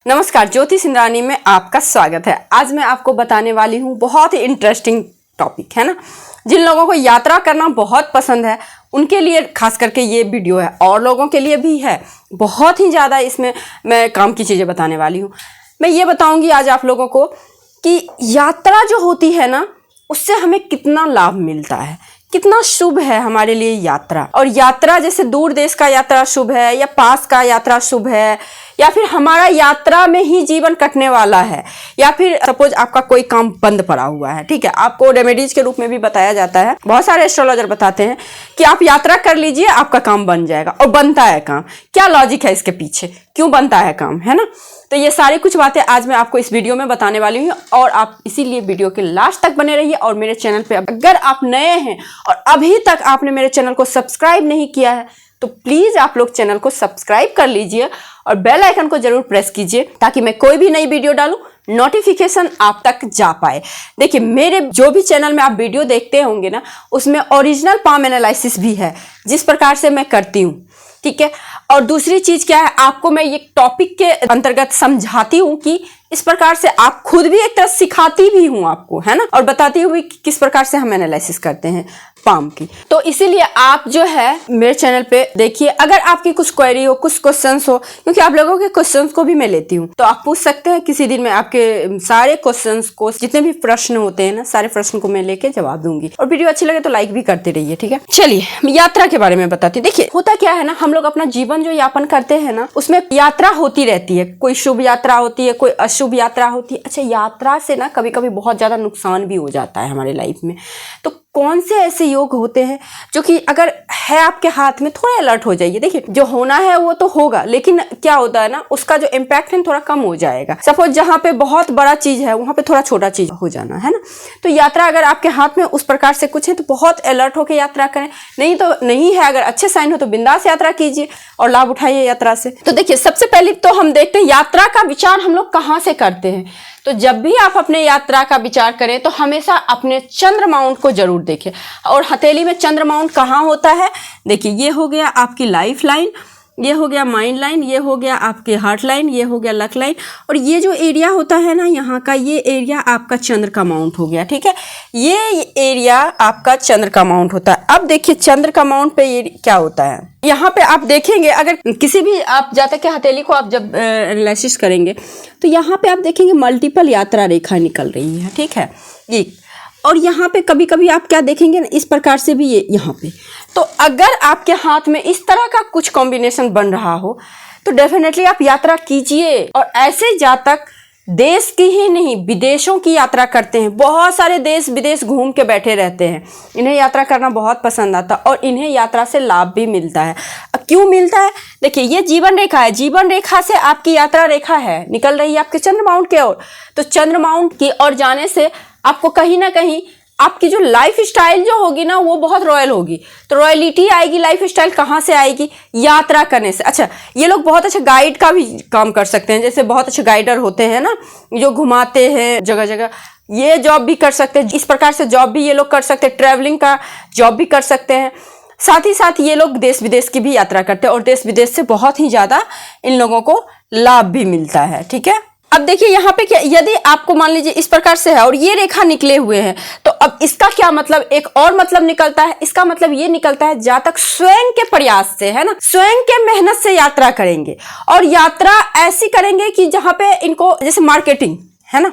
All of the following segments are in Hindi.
नमस्कार, ज्योति सिंधरानी में आपका स्वागत है। आज मैं आपको बताने वाली हूँ बहुत ही इंटरेस्टिंग टॉपिक है ना। जिन लोगों को यात्रा करना बहुत पसंद है उनके लिए खास करके ये वीडियो है, और लोगों के लिए भी है। बहुत ही ज़्यादा इसमें मैं काम की चीज़ें बताने वाली हूँ। मैं ये बताऊँगी आज आप लोगों को कि यात्रा जो होती है ना उससे हमें कितना लाभ मिलता है, कितना शुभ है हमारे लिए यात्रा। और यात्रा जैसे दूर देश का यात्रा शुभ है या पास का यात्रा शुभ है, या फिर हमारा यात्रा में ही जीवन कटने वाला है, या फिर सपोज आपका कोई काम बंद पड़ा हुआ है, ठीक है, आपको रेमेडीज के रूप में भी बताया जाता है। बहुत सारे एस्ट्रोलॉजर बताते हैं कि आप यात्रा कर लीजिए, आपका काम बन जाएगा। और बनता है काम, क्या लॉजिक है इसके पीछे, क्यों बनता है काम, है ना। तो ये सारी कुछ बातें आज मैं आपको इस वीडियो में बताने वाली हूँ, और आप इसीलिए वीडियो के लास्ट तक बने रहिए। और मेरे चैनल पे अगर आप नए हैं और अभी तक आपने मेरे चैनल को सब्सक्राइब नहीं किया है तो प्लीज आप लोग चैनल को सब्सक्राइब कर लीजिए और बेल आइकन को जरूर प्रेस कीजिए ताकि मैं कोई भी नई वीडियो डालूं नोटिफिकेशन आप तक जा पाए। देखिए, मेरे जो भी चैनल में आप वीडियो देखते होंगे ना उसमें ओरिजिनल पाम एनालिसिस भी है, जिस प्रकार से मैं करती हूँ, ठीक है। और दूसरी चीज क्या है, आपको मैं ये टॉपिक के अंतर्गत समझाती हूँ कि इस प्रकार से आप खुद भी एक तरह सिखाती भी हूँ आपको, है ना, और बताती हूँ कि किस प्रकार से हम एनालिसिस करते हैं पाम की। तो इसीलिए आप जो है मेरे चैनल पे देखिए। अगर आपकी कुछ क्वेरी हो, कुछ क्वेश्चंस हो, क्योंकि आप लोगों के क्वेश्चंस को भी मैं लेती हूँ, तो आप पूछ सकते हैं। किसी दिन मैं आपके सारे क्वेश्चंस को, जितने भी प्रश्न होते हैं ना, सारे प्रश्न को मैं लेके जवाब दूंगी। और वीडियो अच्छी लगे तो लाइक भी करते रहिए, ठीक है। चलिए यात्रा के बारे में बताती हूँ। देखिए, होता क्या है ना, हम लोग अपना जीवन जो यापन करते हैं ना उसमें यात्रा होती रहती है। कोई शुभ यात्रा होती है, कोई अशुभ यात्रा होती है। अच्छा, यात्रा से ना कभी कभी बहुत ज्यादा नुकसान भी हो जाता है हमारे लाइफ में। तो कौन से ऐसे योग होते हैं जो कि अगर है आपके हाथ में, थोड़ा अलर्ट हो जाइए। देखिए, जो होना है वो तो होगा, लेकिन क्या होता है ना, उसका जो इम्पैक्ट है थोड़ा कम हो जाएगा। सपोज जहां पे बहुत बड़ा चीज है वहां पे थोड़ा छोटा चीज हो जाना, है ना। तो यात्रा अगर आपके हाथ में उस प्रकार से कुछ है तो बहुत अलर्ट होकर यात्रा करें। नहीं तो नहीं है, अगर अच्छे साइन हो तो बिंदास यात्रा कीजिए और लाभ उठाइए यात्रा से। तो देखिए, सबसे पहले तो हम देखते हैं यात्रा का विचार हम लोग कहाँ से करते हैं। तो जब भी आप अपने यात्रा का विचार करें तो हमेशा अपने चंद्र माउंट को जरूर देखें। और हथेली में चंद्र माउंट कहाँ होता है, देखिए, ये हो गया आपकी लाइफ लाइन, ये हो गया माइंड लाइन, ये हो गया आपके हार्ट लाइन, ये हो गया लक लाइन, और ये जो एरिया होता है ना यहाँ का, ये एरिया आपका चंद्र का माउंट हो गया, ठीक है। ये एरिया आपका चंद्र का माउंट होता है। अब देखिए, चंद्र का माउंट पे ये क्या होता है, यहाँ पे आप देखेंगे, अगर किसी भी आप जातक के हथेली को आप जब एनालिसिस करेंगे तो यहाँ पे आप देखेंगे मल्टीपल यात्रा रेखा निकल रही है, ठीक है। ये और यहाँ पे कभी कभी आप क्या देखेंगे ना, इस प्रकार से भी ये यहाँ पे। तो अगर आपके हाथ में इस तरह का कुछ कॉम्बिनेशन बन रहा हो तो डेफिनेटली आप यात्रा कीजिए। और ऐसे जातक देश की ही नहीं विदेशों की यात्रा करते हैं। बहुत सारे देश विदेश घूम के बैठे रहते हैं। इन्हें यात्रा करना बहुत पसंद आता है और इन्हें यात्रा से लाभ भी मिलता है। क्यों मिलता है, देखिए, ये जीवन रेखा है, जीवन रेखा से आपकी यात्रा रेखा है, निकल रही है आपके चंद्र माउंट की ओर। तो चंद्र माउंट की ओर जाने से आपको कहीं ना कहीं आपकी जो लाइफ स्टाइल जो होगी ना वो बहुत रॉयल होगी। तो रॉयलिटी आएगी, लाइफ स्टाइल कहाँ से आएगी, यात्रा करने से। अच्छा, ये लोग बहुत अच्छा गाइड का भी काम कर सकते हैं। जैसे बहुत अच्छे गाइडर होते हैं ना जो घुमाते हैं जगह जगह, ये जॉब भी कर सकते हैं। इस प्रकार से जॉब भी ये लोग कर सकते हैं, ट्रैवलिंग का जॉब भी कर सकते हैं। साथ ही साथ ये लोग देश विदेश की भी यात्रा करते हैं और देश विदेश से बहुत ही ज्यादा इन लोगों को लाभ भी मिलता है, ठीक है। अब देखिए यहाँ पे क्या, यदि आपको मान लीजिए इस प्रकार से है और ये रेखा निकले हुए हैं, तो अब इसका क्या मतलब, एक और मतलब निकलता है। इसका मतलब ये निकलता है जातक स्वयं के प्रयास से, है ना, स्वयं के मेहनत से यात्रा करेंगे। और यात्रा ऐसी करेंगे कि जहां पे इनको, जैसे मार्केटिंग है ना,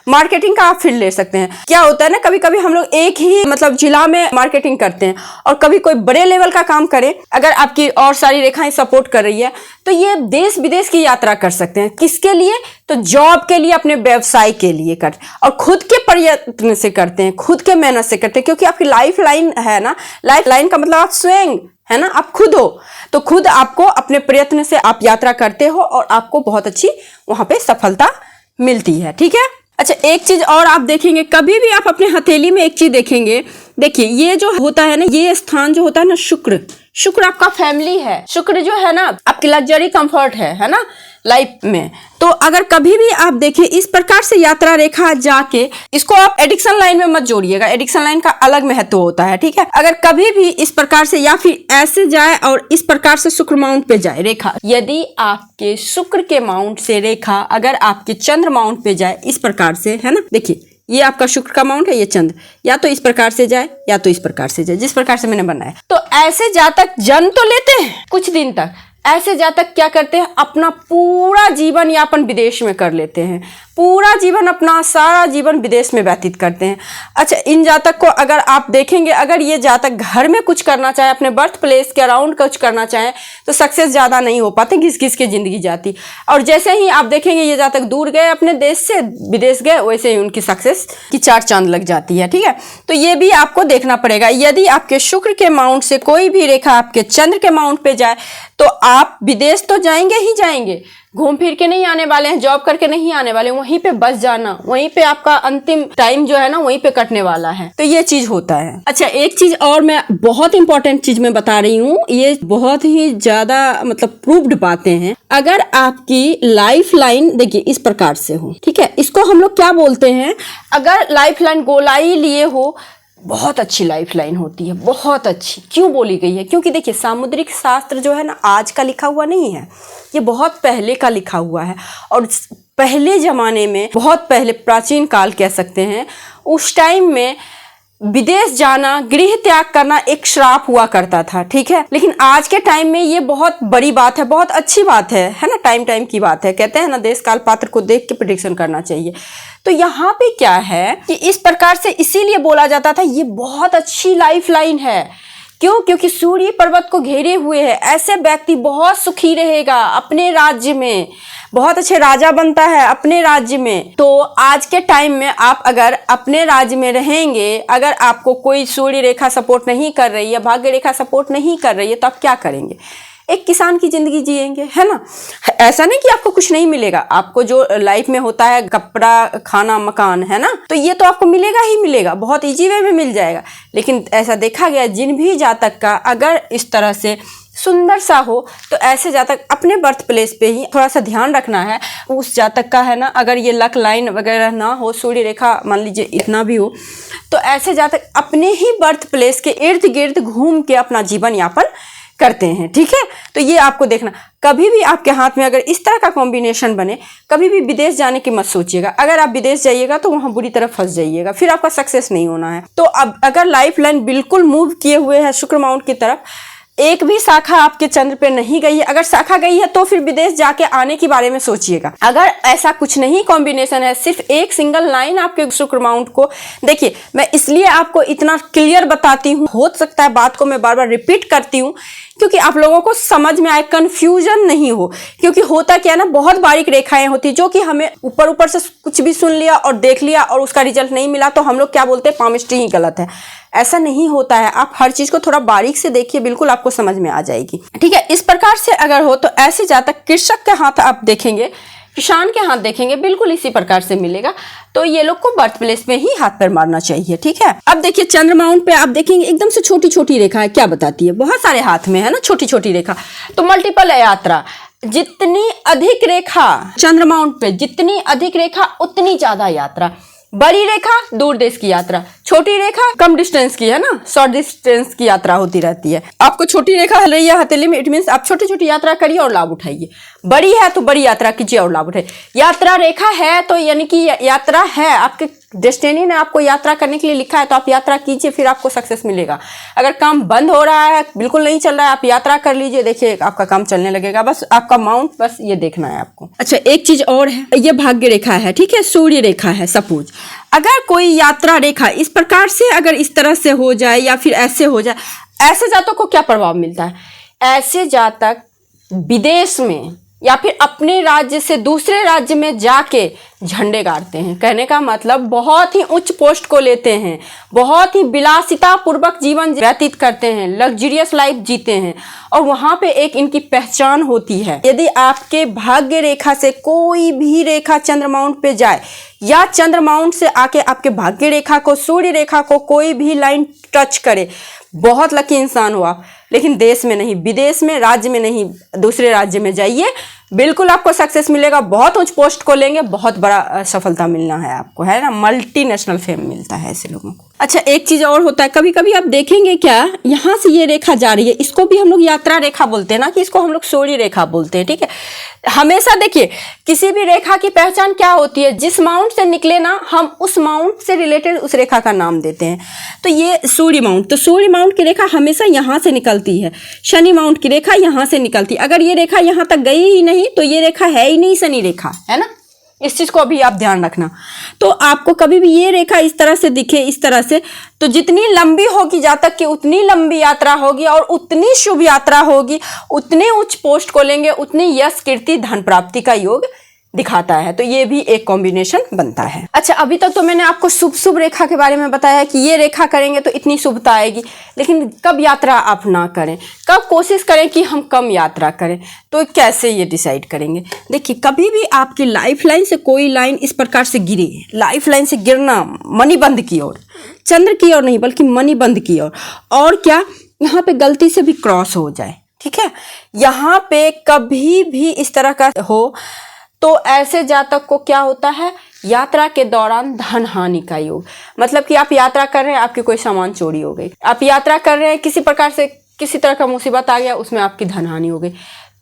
मार्केटिंग का आप फील्ड ले सकते हैं। क्या होता है ना, कभी कभी हम लोग एक ही मतलब जिला में मार्केटिंग करते हैं और कभी कोई बड़े लेवल का काम करें, अगर आपकी और सारी रेखाएं सपोर्ट कर रही है तो ये देश विदेश की यात्रा कर सकते हैं। किसके लिए, तो जॉब के लिए, अपने व्यवसाय के लिए करते हैं और खुद के प्रयत्न से करते हैं, खुद के मेहनत से करते हैं। क्योंकि आपकी लाइफ लाइन है ना, लाइफ लाइन का मतलब आप स्वयं, है ना, आप खुद हो। तो खुद आपको अपने प्रयत्न से आप यात्रा करते हो और आपको बहुत अच्छी वहां पे सफलता मिलती है, ठीक है। अच्छा, एक चीज और आप देखेंगे, कभी भी आप अपने हथेली में एक चीज देखेंगे, देखिए ये जो होता है ना, ये स्थान जो होता है ना, शुक्र, शुक्र आपका फैमिली है। शुक्र जो है ना आपकी लग्जरी कंफर्ट है ना। लाइफ में। तो अगर कभी भी आप देखें इस प्रकार से यात्रा रेखा जाके, इसको आप एडिक्शन लाइन में मत जोड़िएगा, एडिक्शन लाइन का अलग महत्व होता है, ठीक है। अगर कभी भी इस प्रकार से या फिर ऐसे जाए और इस प्रकार से शुक्र माउंट पे जाए रेखा, यदि आपके शुक्र के माउंट से रेखा अगर आपके चंद्र माउंट पे जाए इस प्रकार से, है ना, देखिए ये आपका शुक्र का माउंट है, ये चंद्र, या तो इस प्रकार से जाए या तो इस प्रकार से जाए, जिस प्रकार से मैंने बनाया। तो ऐसे जातक जन्म तो लेते हैं कुछ दिन तक, ऐसे जातक क्या करते हैं, अपना पूरा जीवन यापन विदेश में कर लेते हैं, पूरा जीवन, अपना सारा जीवन विदेश में व्यतीत करते हैं। अच्छा, इन जातक को अगर आप देखेंगे, अगर ये जातक घर में कुछ करना चाहे, अपने बर्थ प्लेस के अराउंड कुछ करना चाहे, तो सक्सेस ज़्यादा नहीं हो पाते, घिस घिस के ज़िंदगी जाती। और जैसे ही आप देखेंगे ये जातक दूर गए अपने देश से, विदेश गए, वैसे ही उनकी सक्सेस की चार चांद लग जाती है, ठीक है। तो ये भी आपको देखना पड़ेगा। यदि आपके शुक्र के माउंट से कोई भी रेखा आपके चंद्र के माउंट पे जाए तो आप विदेश तो जाएंगे ही जाएंगे, घूम फिर के नहीं आने वाले हैं, जॉब करके नहीं आने वाले, वहीं पे बस जाना, वहीं पे आपका अंतिम टाइम जो है ना वहीं पे कटने वाला है। तो ये चीज होता है। अच्छा, एक चीज और मैं बहुत इंपॉर्टेंट चीज मैं बता रही हूँ, ये बहुत ही ज्यादा मतलब प्रूव्ड बातें हैं। अगर आपकी लाइफ लाइन देखिए इस प्रकार से हो, ठीक है, इसको हम लोग क्या बोलते हैं, अगर लाइफ लाइन गोलाई लिए हो, बहुत अच्छी लाइफ लाइन होती है, बहुत अच्छी। क्यों बोली गई है, क्योंकि देखिए सामुद्रिक शास्त्र जो है ना आज का लिखा हुआ नहीं है, ये बहुत पहले का लिखा हुआ है। और पहले जमाने में, बहुत पहले प्राचीन काल कह सकते हैं, उस टाइम में विदेश जाना, गृह त्याग करना एक श्राप हुआ करता था, ठीक है। लेकिन आज के टाइम में ये बहुत बड़ी बात है, बहुत अच्छी बात है ना, टाइम टाइम की बात है। कहते हैं ना देश काल पात्र को देख के प्रेडिक्शन करना चाहिए। तो यहाँ पे क्या है कि इस प्रकार से इसीलिए बोला जाता था ये बहुत अच्छी लाइफ लाइन है। क्यों? क्योंकि सूर्य पर्वत को घेरे हुए है, ऐसे व्यक्ति बहुत सुखी रहेगा अपने राज्य में, बहुत अच्छे राजा बनता है अपने राज्य में। तो आज के टाइम में आप अगर अपने राज्य में रहेंगे, अगर आपको कोई सूर्य रेखा सपोर्ट नहीं कर रही है, भाग्य रेखा सपोर्ट नहीं कर रही है, तो आप क्या करेंगे? एक किसान की जिंदगी जिएंगे, है ना। ऐसा नहीं कि आपको कुछ नहीं मिलेगा, आपको जो लाइफ में होता है कपड़ा, खाना, मकान, है ना, तो ये तो आपको मिलेगा ही मिलेगा, बहुत इजी वे में मिल जाएगा। लेकिन ऐसा देखा गया जिन भी जातक का अगर इस तरह से सुंदर सा हो, तो ऐसे जातक अपने बर्थ प्लेस पे ही थोड़ा सा ध्यान रखना है उस जातक का, है ना। अगर ये लक लाइन वगैरह ना हो, सूर्य रेखा मान लीजिए इतना भी हो, तो ऐसे जातक अपने ही बर्थ प्लेस के इर्द गिर्द घूम के अपना जीवन यापन करते हैं, ठीक है। तो ये आपको देखना, कभी भी आपके हाथ में अगर इस तरह का कॉम्बिनेशन बने, कभी भी विदेश जाने की मत सोचिएगा। अगर आप विदेश जाइएगा तो वहां बुरी तरह फंस जाइएगा, फिर आपका सक्सेस नहीं होना है। तो अब अगर लाइफ लाइन बिल्कुल मूव किए हुए है शुक्र माउंट की तरफ, एक भी शाखा आपके चंद्र पे नहीं गई है, अगर शाखा गई है तो फिर विदेश जाके आने के बारे में सोचिएगा। अगर ऐसा कुछ नहीं कॉम्बिनेशन है, सिर्फ एक सिंगल लाइन आपके शुक्र माउंट को देखिए, मैं इसलिए आपको इतना क्लियर बताती हूँ, हो सकता है बात को मैं बार बार रिपीट करती हूँ क्योंकि आप लोगों को समझ में आए, कंफ्यूजन नहीं हो। क्योंकि होता क्या है ना, बहुत बारीक रेखाएं होती जो कि हमें ऊपर ऊपर से कुछ भी सुन लिया और देख लिया और उसका रिजल्ट नहीं मिला तो हम लोग क्या बोलते हैं, पामिस्ट्री ही गलत है। ऐसा नहीं होता है, आप हर चीज को थोड़ा बारीक से देखिए, बिल्कुल आपको समझ में आ जाएगी, ठीक है। इस प्रकार से अगर हो तो ऐसे जातक कृषक के हाथ आप देखेंगे, किसान के हाथ देखेंगे, बिल्कुल इसी प्रकार से मिलेगा। तो ये लोग को बर्थ प्लेस में ही हाथ पैर मारना चाहिए, ठीक है। अब देखिए चंद्र माउंट पे आप देखेंगे एकदम से छोटी छोटी रेखा है, क्या बताती है, बहुत सारे हाथ में है ना छोटी छोटी रेखा, तो मल्टीपल यात्रा। जितनी अधिक रेखा चंद्र माउंट पे, जितनी अधिक रेखा उतनी ज्यादा यात्रा। बड़ी रेखा दूर देश की यात्रा, छोटी रेखा कम डिस्टेंस की, है ना, शॉर्ट डिस्टेंस की यात्रा होती रहती है। आपको छोटी रेखा हल रही है हथेली में, इट मीन्स आप छोटी छोटी यात्रा करिए और लाभ उठाइए। बड़ी है तो बड़ी यात्रा कीजिए और लाभ उठाइए। यात्रा रेखा है तो यानी कि यात्रा है, आपके डेस्टिनी ने आपको यात्रा करने के लिए लिखा है तो आप यात्रा कीजिए, फिर आपको सक्सेस मिलेगा। अगर काम बंद हो रहा है, बिल्कुल नहीं चल रहा है, आप यात्रा कर लीजिए, देखिए आपका काम चलने लगेगा। बस आपका माउंट, बस ये देखना है आपको। अच्छा, एक चीज और है, ये भाग्य रेखा है, ठीक है, सूर्य रेखा है। सपोज अगर कोई यात्रा रेखा इस प्रकार से अगर इस तरह से हो जाए या फिर ऐसे हो जाए, ऐसे जातक को क्या प्रभाव मिलता है? ऐसे जातक विदेश में या फिर अपने राज्य से दूसरे राज्य में जाके झंडे गाड़ते हैं। कहने का मतलब बहुत ही उच्च पोस्ट को लेते हैं, बहुत ही विलासिता पूर्वक जीवन व्यतीत करते हैं, लग्जरियस लाइफ जीते हैं और वहां पे एक इनकी पहचान होती है। यदि आपके भाग्य रेखा से कोई भी रेखा चंद्र माउंट पे जाए या चंद्र माउंट से आके आपके भाग्य रेखा को, सूर्य रेखा को कोई भी लाइन टच करे, बहुत लकी इंसान हो आप। लेकिन देश में नहीं, विदेश में, राज्य में नहीं, दूसरे राज्य में जाइए, बिल्कुल आपको सक्सेस मिलेगा, बहुत उच्च पोस्ट को लेंगे, बहुत बड़ा सफलता मिलना है आपको, है ना, मल्टीनेशनल फेम मिलता है ऐसे लोगों को। अच्छा, एक चीज और होता है, कभी कभी आप देखेंगे क्या, यहाँ से ये रेखा जा रही है, इसको भी हम लोग यात्रा रेखा बोलते हैं ना, कि इसको हम लोग सोरी रेखा बोलते हैं, ठीक है। हमेशा देखिए किसी भी रेखा की पहचान क्या होती है, जिस माउंट से निकले ना, हम उस माउंट से रिलेटेड उस रेखा का नाम देते हैं। तो ये सूर्य माउंट, तो सूर्य माउंट की रेखा हमेशा यहाँ से निकलती है, शनि माउंट की रेखा यहाँ से निकलती है। अगर ये रेखा यहाँ तक गई ही नहीं तो ये रेखा है ही नहीं शनि रेखा, है ना, इस चीज को अभी आप ध्यान रखना। तो आपको कभी भी ये रेखा इस तरह से दिखे, इस तरह से, तो जितनी लंबी होगी जातक की उतनी लंबी यात्रा होगी और उतनी शुभ यात्रा होगी, उतने उच्च पोस्ट को लेंगे, उतनी यश कीर्ति धन प्राप्ति का योग दिखाता है। तो ये भी एक कॉम्बिनेशन बनता है। अच्छा, अभी तक तो मैंने आपको शुभ रेखा के बारे में बताया कि ये रेखा करेंगे तो इतनी शुभता आएगी, लेकिन कब यात्रा आप ना करें, कब कोशिश करें कि हम कम यात्रा करें, तो कैसे ये डिसाइड करेंगे। देखिए, कभी भी आपकी लाइफ लाइन से कोई लाइन इस प्रकार से गिरे, लाइफ लाइन से गिरना मणिबंध की ओर, चंद्र की ओर नहीं बल्कि मणिबंध की ओर, और क्या यहाँ पे गलती से भी क्रॉस हो जाए, ठीक है, यहाँ पे कभी भी इस तरह का हो, तो ऐसे जातक को क्या होता है, यात्रा के दौरान धन हानि का योग। मतलब कि आप यात्रा कर रहे हैं, आपकी कोई सामान चोरी हो गई, आप यात्रा कर रहे हैं, किसी प्रकार से किसी तरह का मुसीबत आ गया, उसमें आपकी धन हानि हो गई।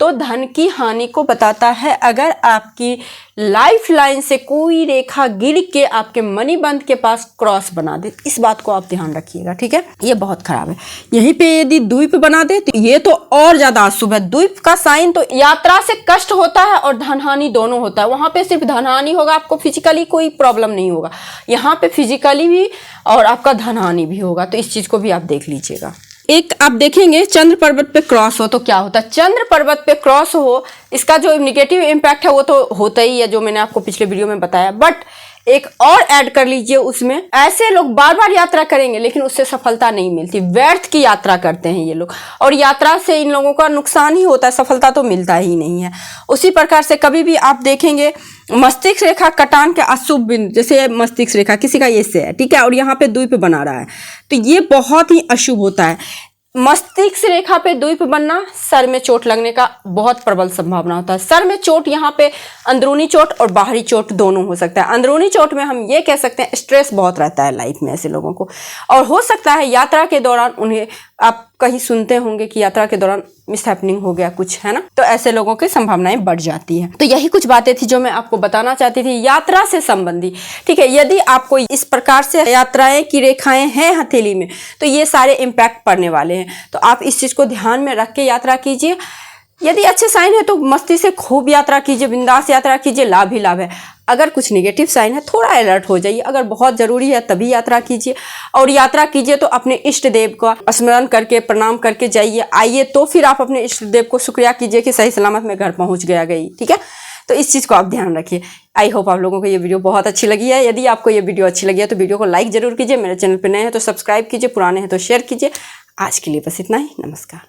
तो धन की हानि को बताता है अगर आपकी लाइफ लाइन से कोई रेखा गिर के आपके मणिबंध के पास क्रॉस बना दे। इस बात को आप ध्यान रखिएगा, ठीक है, ये बहुत खराब है। यहीं पे यदि द्वीप बना दे तो ये तो और ज्यादा अशुभ है। द्वीप का साइन तो यात्रा से कष्ट होता है और धन हानि दोनों होता है। वहां पे सिर्फ धन हानि होगा, आपको फिजिकली कोई प्रॉब्लम नहीं होगा, यहाँ पे फिजिकली भी और आपका धन हानि भी होगा। तो इस चीज को भी आप देख लीजिएगा। एक आप देखेंगे चंद्र पर्वत पे क्रॉस हो तो क्या होता है, चंद्र पर्वत पे क्रॉस हो, इसका जो नेगेटिव इम्पैक्ट है वो तो होता ही है, जो मैंने आपको पिछले वीडियो में बताया। बट एक और ऐड कर लीजिए उसमें, ऐसे लोग बार बार यात्रा करेंगे लेकिन उससे सफलता नहीं मिलती, व्यर्थ की यात्रा करते हैं ये लोग, और यात्रा से इन लोगों का नुकसान ही होता है, सफलता तो मिलता ही नहीं है। उसी प्रकार से कभी भी आप देखेंगे मस्तिष्क रेखा कटान के अशुभ बिंदु, जैसे मस्तिष्क रेखा किसी का ये से है, ठीक है, और यहाँ पे द्वीप बना रहा है, तो ये बहुत ही अशुभ होता है। मस्तिष्क रेखा पे द्वीप बनना, सर में चोट लगने का बहुत प्रबल संभावना होता है। सर में चोट, यहाँ पे अंदरूनी चोट और बाहरी चोट दोनों हो सकता है। अंदरूनी चोट में हम ये कह सकते हैं स्ट्रेस बहुत रहता है लाइफ में ऐसे लोगों को, और हो सकता है यात्रा के दौरान उन्हें, आप कहीं सुनते होंगे कि यात्रा के दौरान मिसहैपनिंग हो गया कुछ, है ना, तो ऐसे लोगों की संभावनाएं बढ़ जाती है। तो यही कुछ बातें थी जो मैं आपको बताना चाहती थी यात्रा से संबंधी, ठीक है। यदि आपको इस प्रकार से यात्राएं की रेखाएं हैं हथेली में, तो ये सारे इम्पैक्ट पड़ने वाले हैं। तो आप इस चीज को ध्यान में रख के यात्रा कीजिए। यदि अच्छे साइन है तो मस्ती से खूब यात्रा कीजिए, बिंदास यात्रा कीजिए, लाभ ही लाभ है। अगर कुछ नेगेटिव साइन है थोड़ा अलर्ट हो जाइए, अगर बहुत जरूरी है तभी यात्रा कीजिए। और यात्रा कीजिए तो अपने इष्ट देव का स्मरण करके, प्रणाम करके जाइए, आइए तो फिर आप अपने इष्ट देव को शुक्रिया कीजिए कि सही सलामत मैं घर पहुंच गई, ठीक है। तो इस चीज़ को आप ध्यान रखिए। आई होप आप लोगों को ये वीडियो बहुत अच्छी लगी है। यदि आपको ये वीडियो अच्छी लगी है तो वीडियो को लाइक जरूर कीजिए, मेरे चैनल पर नए हैं तो सब्सक्राइब कीजिए, पुराने हैं तो शेयर कीजिए। आज के लिए बस इतना ही, नमस्कार।